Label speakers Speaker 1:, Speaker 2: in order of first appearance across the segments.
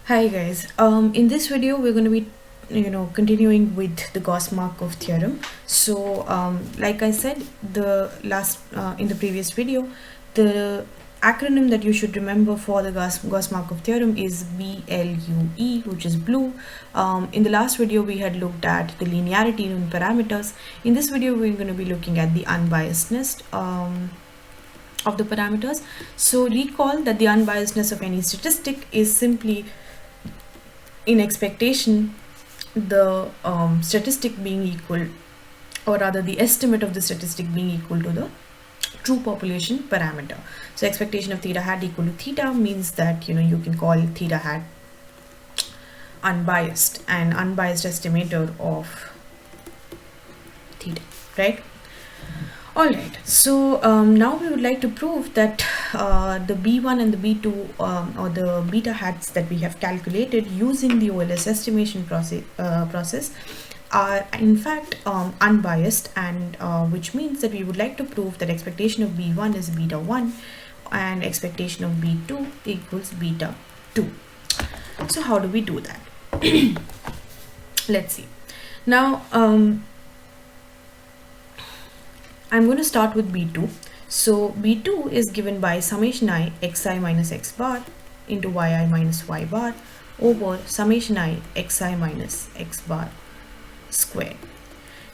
Speaker 1: Hi guys. In this video we're going to be continuing with the Gauss-Markov theorem. So like I said in the previous video, the acronym that you should remember for the Gauss-Markov theorem is BLUE, which is blue. In the last video we had looked at the linearity in parameters. In this video we're going to be looking at the unbiasedness of the parameters. So recall that the unbiasedness of any statistic is simply in expectation the statistic being equal, or rather the estimate of the statistic being equal to the true population parameter. So expectation of theta hat equal to theta means that you can call theta hat unbiased, an unbiased estimator of theta, right? Alright, so now we would like to prove that the B1 and the B2 or the beta hats that we have calculated using the OLS estimation process are in fact unbiased, and which means that we would like to prove that expectation of B1 is beta 1 and expectation of B2 equals beta 2. So how do we do that? Let's see. Now I'm going to start with B2. So B2 is given by summation I xi minus x bar into yi minus y bar over summation I xi minus x bar squared.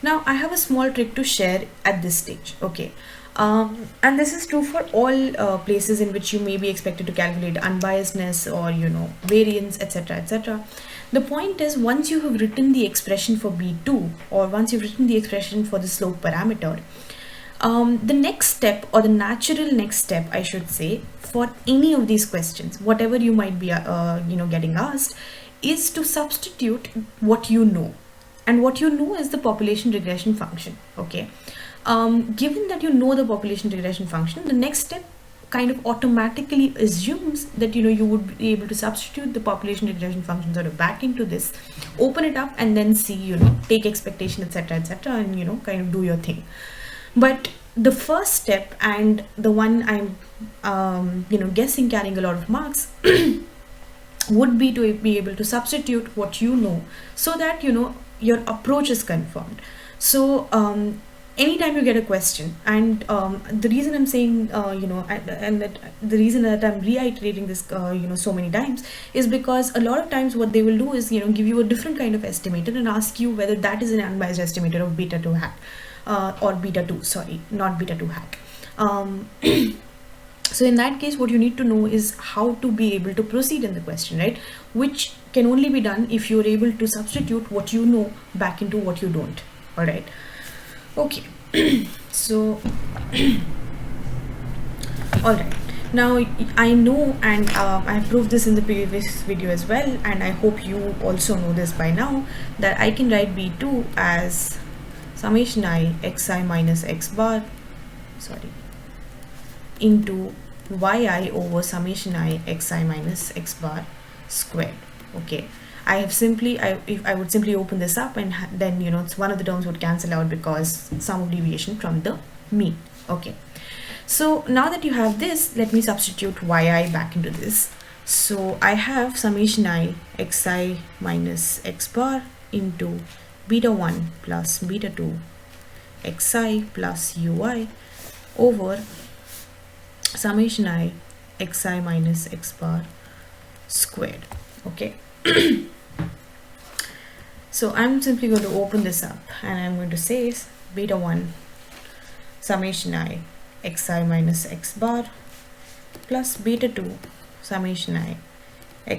Speaker 1: Now I have a small trick to share at this stage, okay? And this is true for all places in which you may be expected to calculate unbiasedness or variance, etc, etc. The point is, once you have written the expression for B2, or once you've written the expression for the slope parameter, the next step, or the natural next step I should say, for any of these questions, whatever you might be getting asked, is to substitute what you know. And what you know is the population regression function, okay? Given that you know the population regression function, the next step kind of automatically assumes that you would be able to substitute the population regression function sort of back into this, open it up, and then see, take expectation, etc, etc, and kind of do your thing. But the first step, and the one I'm guessing carrying a lot of marks would be to be able to substitute what you know, so that your approach is confirmed. So anytime you get a question, and the reason I'm saying and that the reason that I'm reiterating this so many times is because a lot of times what they will do is give you a different kind of estimator and ask you whether that is an unbiased estimator of beta 2 hat or beta 2, sorry, not beta 2 hat. So in that case, what you need to know is how to be able to proceed in the question, right? Which can only be done if you're able to substitute what you know back into what you don't. All right. Okay. So, all right. Now I know, and I proved this in the previous video as well, and I hope you also know this by now, that I can write B2 as summation I xi minus x bar, sorry, into yi over summation I xi minus x bar squared. Okay, I would simply open this up, and then it's one of the terms would cancel out because sum of deviation from the mean. Okay, so now that you have this, let me substitute yi back into this. So I have summation I xi minus x bar into beta 1 plus beta 2 xi plus ui over summation I xi minus x bar squared. Okay. So I'm simply going to open this up, and I'm going to say beta 1 summation I xi minus x bar plus beta 2 summation I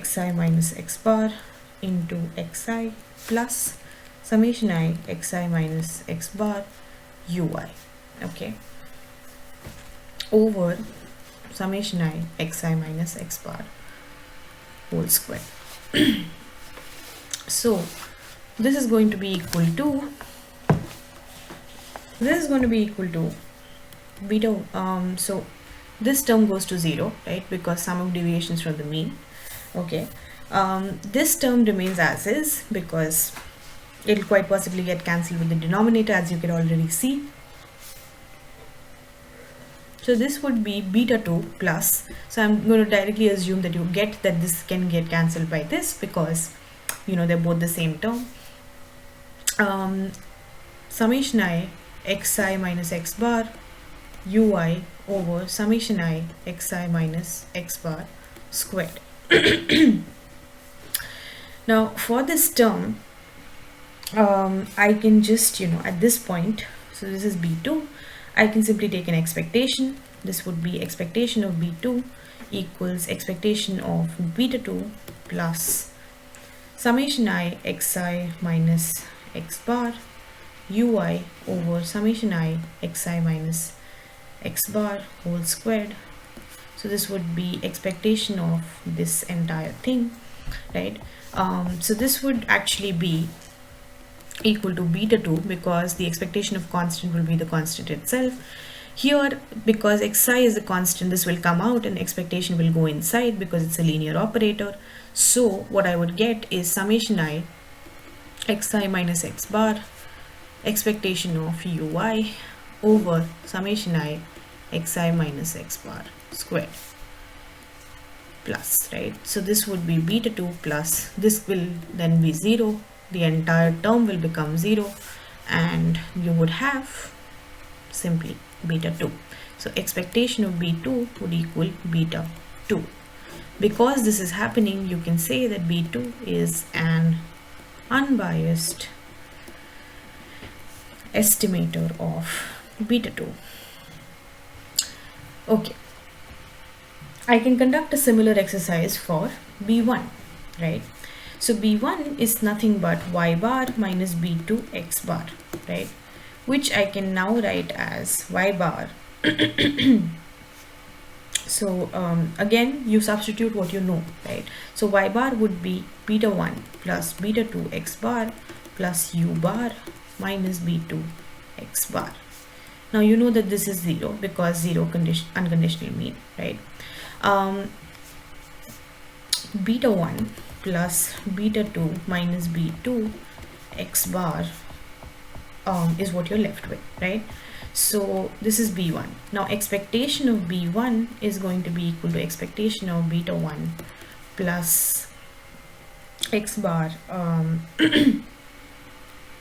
Speaker 1: xi minus x bar into xi plus summation I xi minus x bar ui, okay, over summation I xi minus x bar whole square. So this is going to be equal to beta, so this term goes to 0, right, because sum of deviations from the mean. Okay, this term remains as is because it'll quite possibly get cancelled with the denominator, as you can already see. So this would be beta 2 plus, so I'm going to directly assume that you get that this can get cancelled by this because they're both the same term. Summation I xi minus x bar ui over summation I xi minus x bar squared. Now for this term, I can just at this point, so this is b2, I can simply take an expectation. This would be expectation of b2 equals expectation of beta 2 plus summation I xi minus x bar ui over summation I xi minus x bar whole squared. So this would be expectation of this entire thing, right? So this would actually be equal to beta 2 because the expectation of constant will be the constant itself. Here, because xi is the constant, this will come out and expectation will go inside because it's a linear operator. So what I would get is summation I xi minus x bar expectation of ui over summation I xi minus x bar squared plus, right? So this would be beta 2 plus, this will then be 0, the entire term will become 0, and you would have simply beta 2. So expectation of b2 would equal beta 2. Because this is happening, you can say that b2 is an unbiased estimator of beta 2. Okay, I can conduct a similar exercise for b1, right? So b1 is nothing but y bar minus b2 x bar, right? Which I can now write as y bar. So again, you substitute what you know, right? So y bar would be beta 1 plus beta 2 x bar plus u bar minus b2 x bar. Now you know that this is 0 because 0 unconditional mean, right? Beta 1 plus beta 2 minus b2 x bar is what you're left with, right? So this is b1. Now expectation of b1 is going to be equal to expectation of beta 1 plus x bar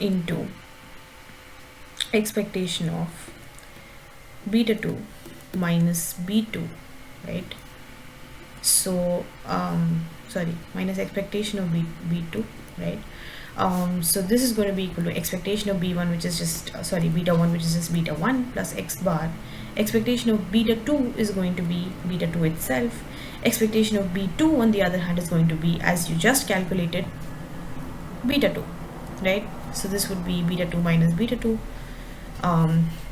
Speaker 1: into expectation of beta 2 minus b2, right? So minus expectation of b2, right? So this is going to be equal to expectation of b1, which is just beta 1, which is just beta 1 plus x bar. Expectation of beta 2 is going to be beta 2 itself. Expectation of b2 on the other hand is going to be, as you just calculated, beta 2, right? So this would be beta 2 minus beta 2.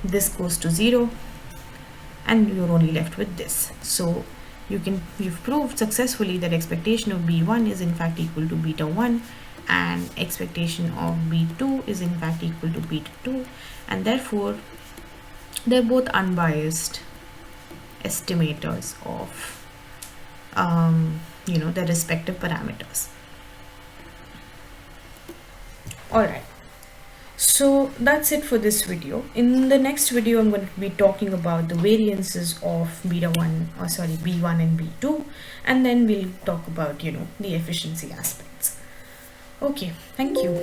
Speaker 1: This goes to 0 and you're only left with this. So you've proved successfully that expectation of b1 is in fact equal to beta 1 and expectation of b2 is in fact equal to beta 2, and therefore they're both unbiased estimators of their respective parameters. Alright, so that's it for this video. In the next video, I'm going to be talking about the variances of b1 and b2, and then we'll talk about the efficiency aspects. Okay, thank you.